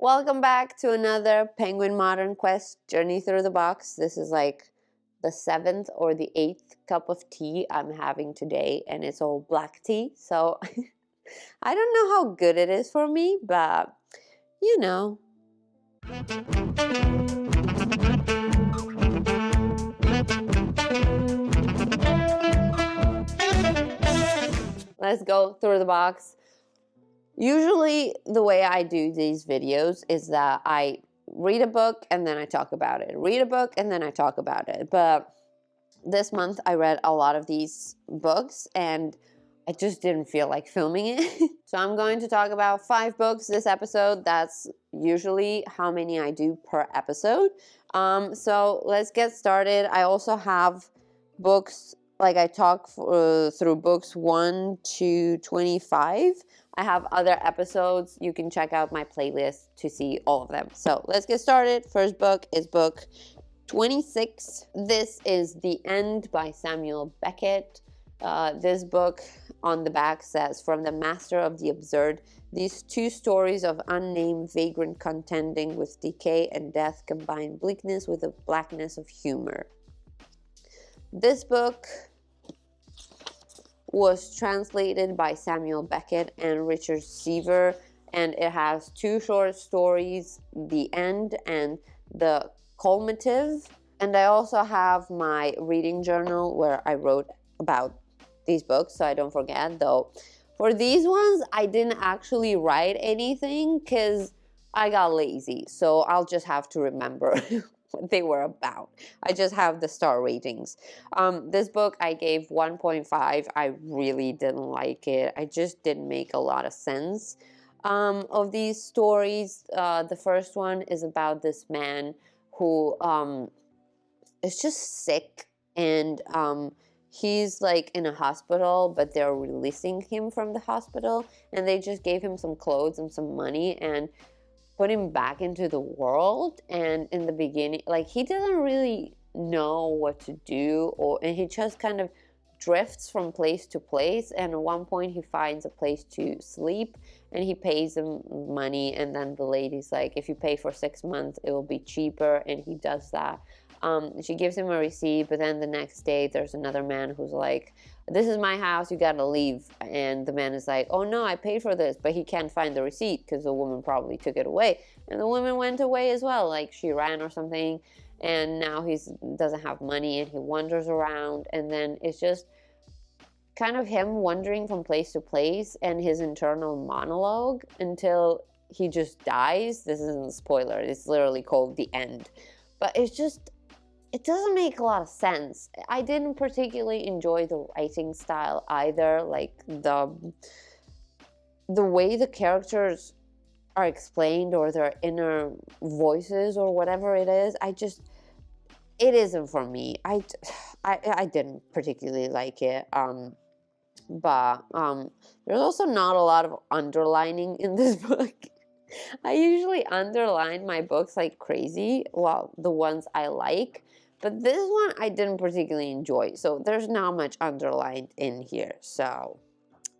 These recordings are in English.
Welcome back to another Penguin Modern Quest Journey Through the Box. This is like the 7th or the 8th cup of tea I'm having today, and it's all black tea. So I don't know how good it is for me, but you know. Let's go through the box. Usually the way I do these videos is that I read a book and then I talk about it. Read a book and then I talk about it. But this month I read a lot of these books and I just didn't feel like filming it. So I'm going to talk about 5 books this episode. That's usually how many I do per episode. So let's get started. I also have books, like I talk through books 1 to 25. I have other episodes. You can check out my playlist to see all of them. So let's get started. First book is book 26. This is The End by Samuel Beckett. This book on the back says, "From the master of the absurd, these 2 stories of unnamed vagrant contending with decay and death combine bleakness with the blackness of humor." This book was translated by Samuel Beckett and Richard Seaver, and it has 2 short stories, The End and The Culminative. And I also have my reading journal where I wrote about these books, so I don't forget. Though for these ones I didn't actually write anything because I got lazy, so I'll just have to remember what they were about. I just have the star ratings. This book I gave 1.5. I really didn't like it. I just didn't make a lot of sense of these stories. The first one is about this man who is just sick, and he's like in a hospital, but they're releasing him from the hospital, and they just gave him some clothes and some money and put him back into the world. And in the beginning, like, he doesn't really know what to do, and he just kind of drifts from place to place. And at one point he finds a place to sleep and he pays them money, and then the lady's like, if you pay for 6 months it will be cheaper, and he does that. She gives him a receipt, but then the next day there's another man who's like, this is my house, you gotta leave. And the man is like, oh no, I paid for this, but he can't find the receipt because the woman probably took it away. And the woman went away as well, like she ran or something, and now he doesn't have money and he wanders around. And then it's just kind of him wandering from place to place and his internal monologue until he just dies. This isn't a spoiler, it's literally called The End. But it's just, it doesn't make a lot of sense. I didn't particularly enjoy the writing style either, like the way the characters are explained or their inner voices or whatever it is. It isn't for me. I didn't particularly like it. But there's also not a lot of underlining in this book. I usually underline my books like crazy, well, the ones I like, but this one I didn't particularly enjoy, so there's not much underlined in here. So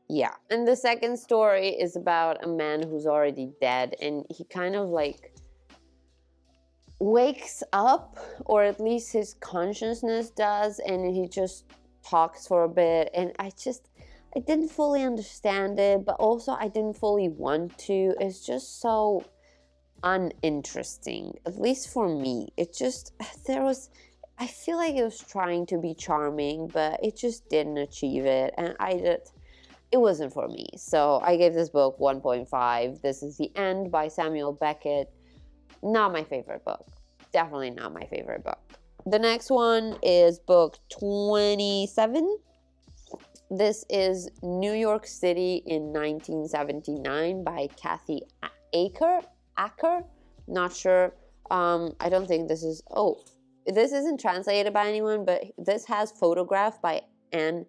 yeah. And the second story is about a man who's already dead, and he kind of like wakes up, or at least his consciousness does, and he just talks for a bit, and I didn't fully understand it, but also I didn't fully want to. It's just so uninteresting, at least for me. I feel like it was trying to be charming, but it just didn't achieve it, and it wasn't for me. So I gave this book 1.5. This is The End by Samuel Beckett. Not my favorite book. Definitely not my favorite book. The next one is book 27. This is New York City in 1979 by Kathy Acker. Not sure. I don't think this is... Oh, this isn't translated by anyone, but this has photograph by Anne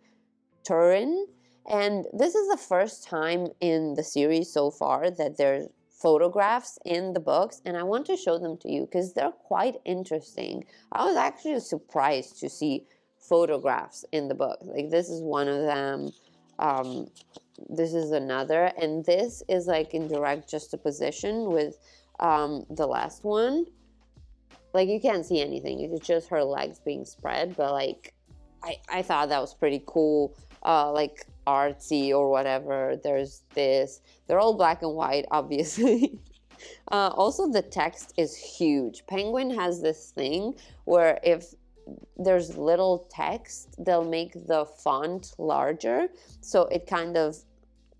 Turin. And this is the first time in the series so far that there's photographs in the books, and I want to show them to you because they're quite interesting. I was actually surprised to see photographs in the book. Like, this is one of them. This is another, and this is like in direct juxtaposition with The last one, like, you can't see anything. It's just her legs being spread, but like, I thought that was pretty cool, like artsy or whatever. There's this. They're all black and white, obviously. Also, the text is huge. Penguin has this thing where if there's little text, they'll make the font larger, so it kind of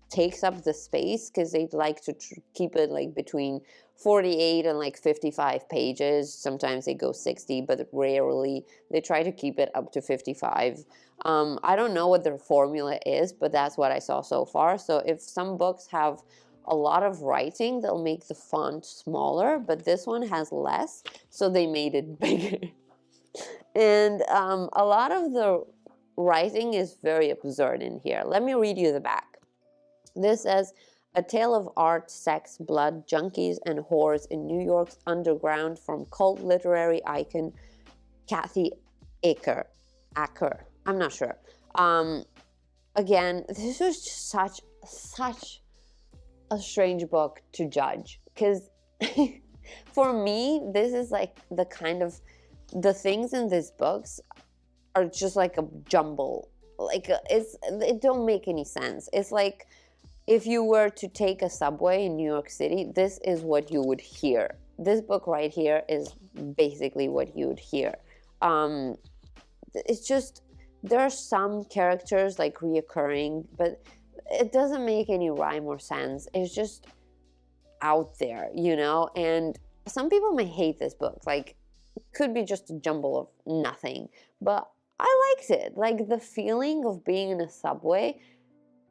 takes up the space, because they'd like to keep it like between 48 and like 55 pages. Sometimes they go 60, but rarely. They try to keep it up to 55. I don't know what their formula is, but that's what I saw so far. So if some books have a lot of writing, they'll make the font smaller, but this one has less, so they made it bigger. And a lot of the writing is very absurd in here. Let me read you the back. This says, a tale of art, sex, blood, junkies, and whores in New York's underground, from cult literary icon Kathy Acker. I'm not sure. Again, this was just such a strange book to judge, because for me, this is like the kind of, the things in these books are just like a jumble. Like, it don't make any sense. It's like, if you were to take a subway in New York City, this is what you would hear. This book right here is basically what you would hear. It's just, there are some characters like reoccurring, but it doesn't make any rhyme or sense. It's just out there, you know? And some people may hate this book. Like, it could be just a jumble of nothing. But I liked it. Like, the feeling of being in a subway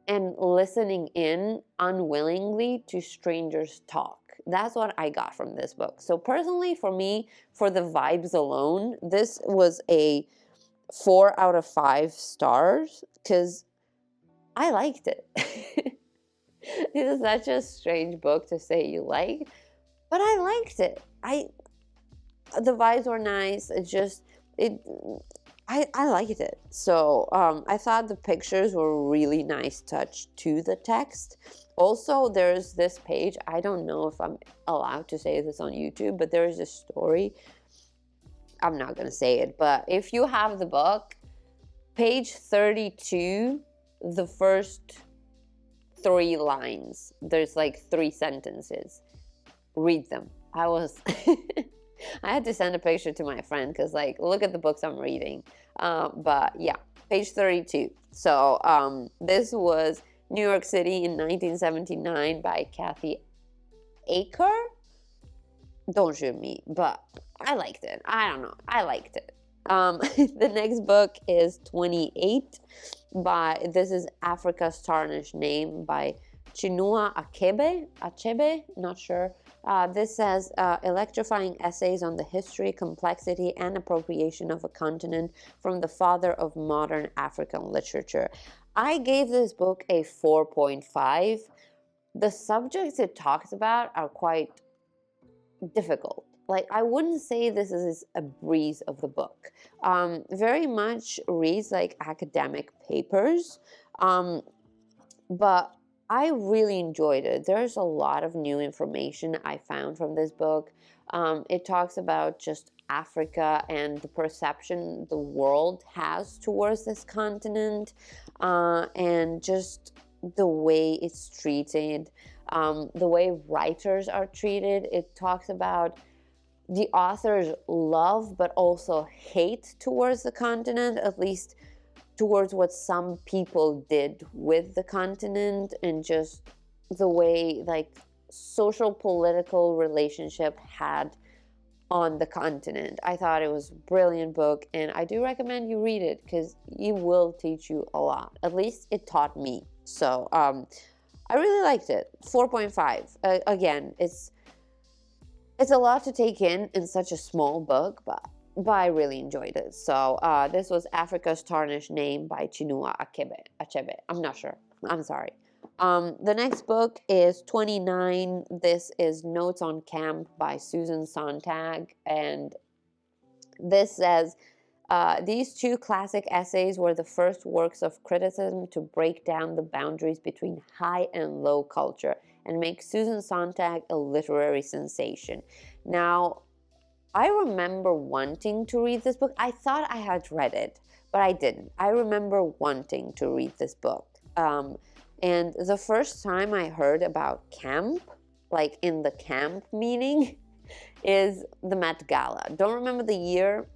and listening in unwillingly to strangers talk. That's what I got from this book. So personally, for me, for the vibes alone, this was a 4 out of 5 stars, because I liked it. It is such a strange book to say you like, but I liked it. The vibes were nice. I liked it. So I thought the pictures were a really nice touch to the text. Also, there's this page. I don't know if I'm allowed to say this on YouTube, but there's a story. I'm not going to say it, but if you have the book, page 32, the first 3 lines, there's like 3 sentences. Read them. I had to send a picture to my friend, because, like, look at the books I'm reading. But yeah, page 32. So this was New York City in 1979 by Kathy Acker. Don't shoot me, but I liked it. I don't know. I liked it. The next book is 28 this is Africa's Tarnished Name by Chinua Achebe, not sure. This says, electrifying essays on the history, complexity, and appropriation of a continent from the father of modern African literature. I gave this book a 4.5. The subjects it talks about are quite difficult. Like, I wouldn't say this is a breeze of the book. Very much reads like academic papers, but I really enjoyed it. There's a lot of new information I found from this book. It talks about just Africa and the perception the world has towards this continent, and just the way it's treated, the way writers are treated. It talks about the author's love but also hate towards the continent, at least towards what some people did with the continent, and just the way, like, social political relationship had on the continent. I thought it was a brilliant book, and I do recommend you read it, because it will teach you a lot. At least it taught me. So I really liked it. 4.5. Again, it's a lot to take in such a small book, but I really enjoyed it. So this was Africa's Tarnished Name by Chinua Achebe. I'm not sure. I'm sorry. The next book is 29. This is Notes on Camp by Susan Sontag. And this says, these 2 classic essays were the first works of criticism to break down the boundaries between high and low culture and make Susan Sontag a literary sensation. Now, I remember wanting to read this book. I thought I had read it, but I didn't. I remember wanting to read this book. And the first time I heard about camp, like in the camp meaning, is the Met Gala. Don't remember the year.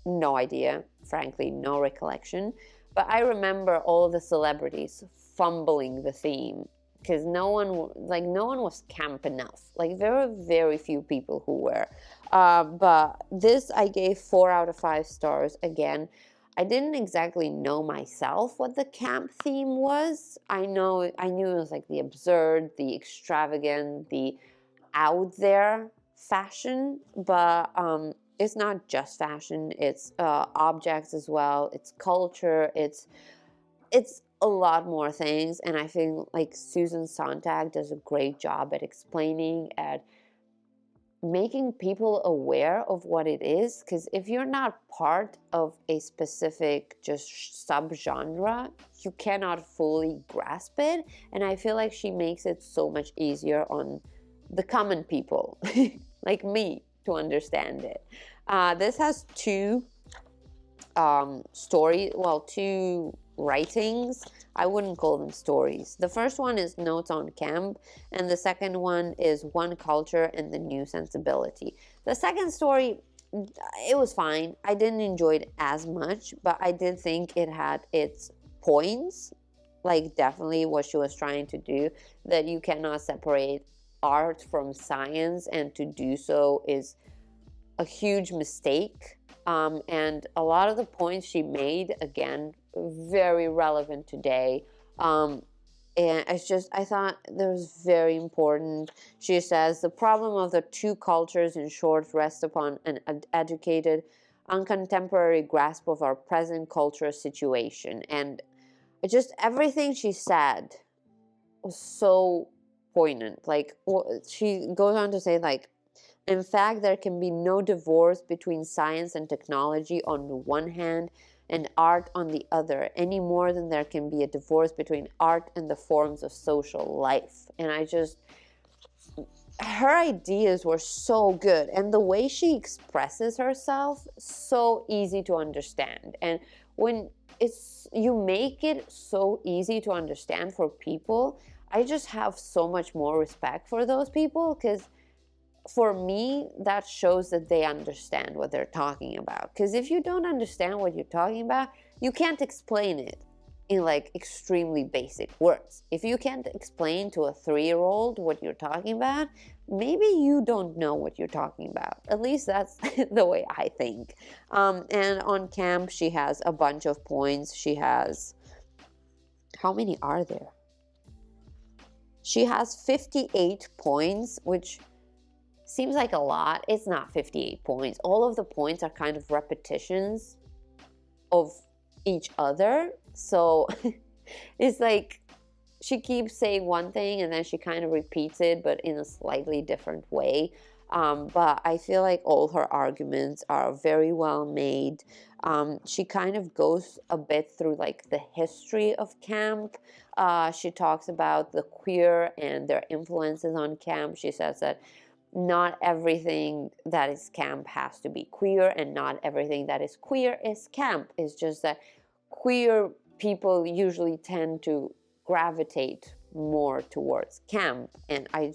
No idea. Frankly, no recollection. But I remember all the celebrities fumbling the theme because no one was camp enough. Like, there were very few people who were. But this I gave 4 out of 5 stars. Again, I didn't exactly know myself what the camp theme was. I knew it was like the absurd, the extravagant, the out there fashion, but it's not just fashion. It's objects as well. It's culture. It's a lot more things, and I think like Susan Sontag does a great job at explaining, at making people aware of what it is, because if you're not part of a specific just subgenre, you cannot fully grasp it, and I feel like she makes it so much easier on the common people like me to understand it. This has 2 2 writings. I wouldn't call them stories. The first one is Notes on Camp, and the second one is One Culture and the New Sensibility. The second story, it was fine. I didn't enjoy it as much, but I did think it had its points, like definitely what she was trying to do, that you cannot separate art from science, and to do so is a huge mistake. And a lot of the points she made, again, very relevant today. And I thought that was very important. She says, the problem of the 2 cultures, in short, rests upon an educated, uncontemporary grasp of our present cultural situation. And just everything she said was so poignant. Like, she goes on to say, like, in fact, there can be no divorce between science and technology on the one hand and art on the other, any more than there can be a divorce between art and the forms of social life. And her ideas were so good, and the way she expresses herself, so easy to understand. And when you make it so easy to understand for people, I just have so much more respect for those people, because for me, that shows that they understand what they're talking about. Because if you don't understand what you're talking about, you can't explain it in like extremely basic words. If you can't explain to a 3-year-old what you're talking about, maybe you don't know what you're talking about. At least that's the way I think. And on camp, she has a bunch of points. She has, how many are there? She has 58 points, which seems like a lot. It's not 58 points. All of the points are kind of repetitions of each other. So it's like she keeps saying one thing and then she kind of repeats it, but in a slightly different way. But I feel like all her arguments are very well made. She kind of goes a bit through like the history of camp. She talks about the queer and their influences on camp. She says that not everything that is camp has to be queer, and not everything that is queer is camp. It's just that queer people usually tend to gravitate more towards camp. And I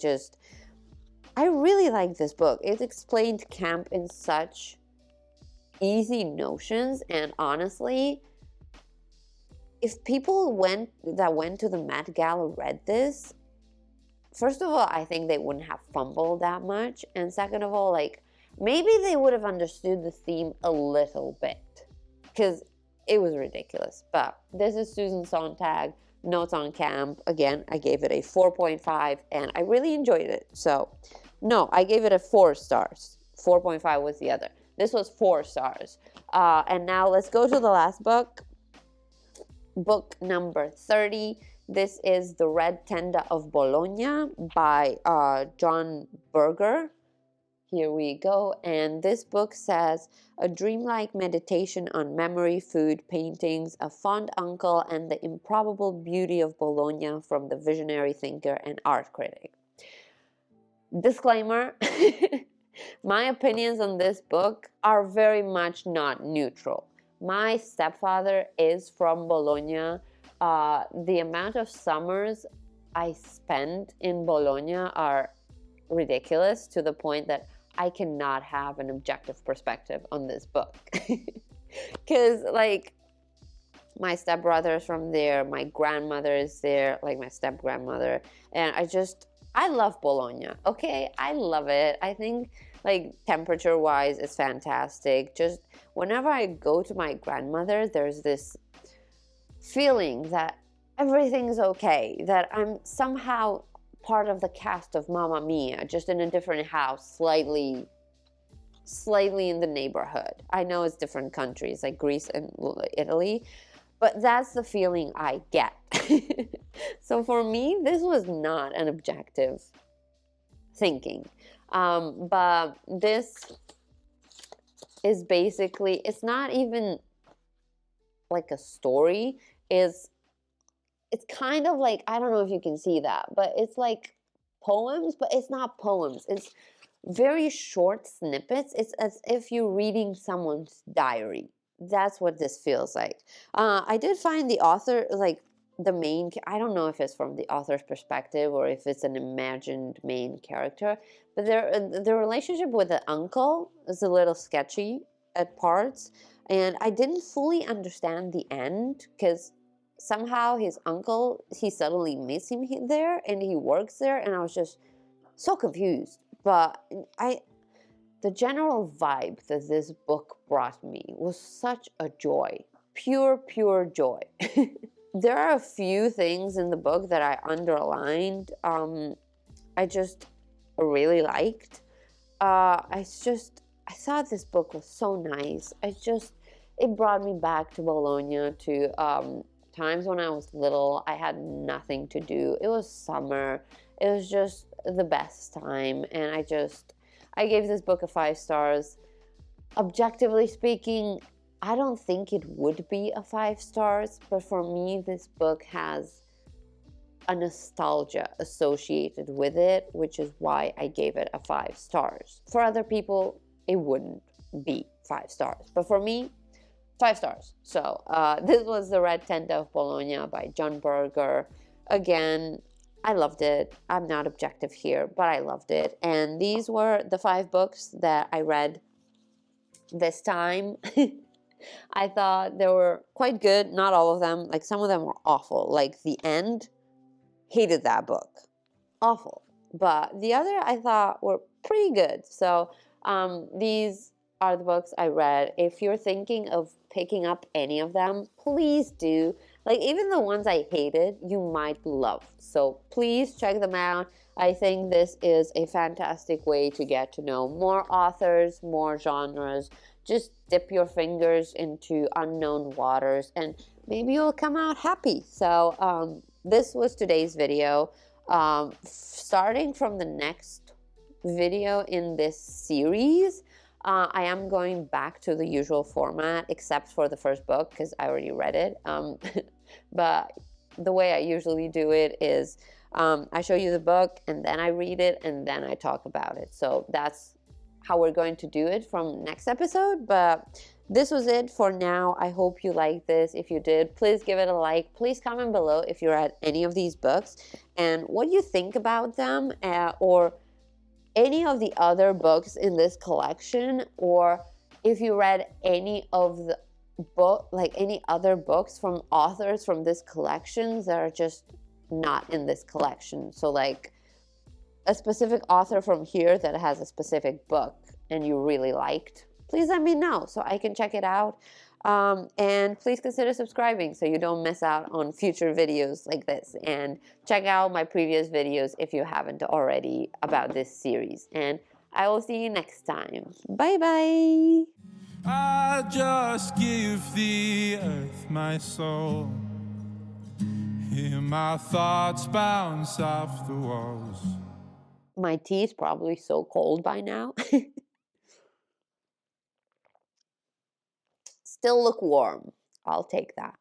really like this book. It explained camp in such easy notions, and honestly, if people that went to the Met Gala read this, first of all, I think they wouldn't have fumbled that much. And second of all, like, maybe they would have understood the theme a little bit, because it was ridiculous. But this is Susan Sontag, Notes on Camp. Again, I gave it a 4.5, and I really enjoyed it. So, no, I gave it a 4 stars. 4.5 was the other. This was 4 stars. And now let's go to the last book. Book number 30. This is The Red Tenda of Bologna by John Berger. Here we go. And this book says, a dreamlike meditation on memory, food, paintings, a fond uncle, and the improbable beauty of Bologna from the visionary thinker and art critic. Disclaimer, my opinions on this book are very much not neutral. My stepfather is from Bologna. The amount of summers I spent in Bologna are ridiculous, to the point that I cannot have an objective perspective on this book. Because, like, my stepbrother is from there, my grandmother is there, like my step-grandmother, and I love Bologna, okay? I love it. I think, like, temperature-wise, it's fantastic. Just whenever I go to my grandmother, there's this feeling that everything's okay, that I'm somehow part of the cast of Mamma Mia, just in a different house, slightly in the neighborhood. I know it's different countries, like Greece and Italy, but that's the feeling I get. So for me, this was not an objective thinking. But this is basically, it's not even like a story. It's kind of like, I don't know if you can see that, but it's like poems, but it's not poems. It's very short snippets. It's as if you're reading someone's diary. That's what this feels like. I did find the author, like I don't know if it's from the author's perspective or if it's an imagined main character, but the relationship with the uncle is a little sketchy at parts, and I didn't fully understand the end, because somehow his uncle, he suddenly meets him there and he works there, and I was just so confused. But the general vibe that this book brought me was such a joy, pure joy. There are a few things in the book that I underlined. I just really liked. I thought this book was so nice. It brought me back to Bologna, to times when I was little. I had nothing to do. It was summer. It was just the best time, and I gave this book a 5 stars. Objectively speaking, I don't think it would be a 5 stars, but for me, this book has a nostalgia associated with it, which is why I gave it a 5 stars. For other people, it wouldn't be 5 stars, but for me, 5 stars. So this was The Red Tenda of Bologna by John Berger. Again, I loved it. I'm not objective here, but I loved it. And these were the 5 books that I read this time. I thought they were quite good. Not all of them. Like, some of them were awful. Like The End, hated that book. Awful. But the other I thought were pretty good. So these are the books I read. If you're thinking of picking up any of them, please do. Like, even the ones I hated, you might love. So please check them out. I think this is a fantastic way to get to know more authors, more genres. Just dip your fingers into unknown waters, and maybe you'll come out happy. So this was today's video. Starting from the next video in this series, I am going back to the usual format, except for the first book, because I already read it. But the way I usually do it is I show you the book, and then I read it, and then I talk about it. So that's how we're going to do it from next episode. But this was it for now. I hope you liked this. If you did, please give it a like. Please comment below if you read any of these books and what you think about them, or any of the other books in this collection, or if you read any of the any other books from authors from this collection that are just not in this collection. So, like, a specific author from here that has a specific book and you really liked, please let me know so I can check it out. And please consider subscribing so you don't miss out on future videos like this. And check out my previous videos if you haven't already about this series. And I will see you next time. Bye bye. I just give the earth my soul. Hear my thoughts bounce off the walls. My tea is probably so cold by now. Still look warm. I'll take that.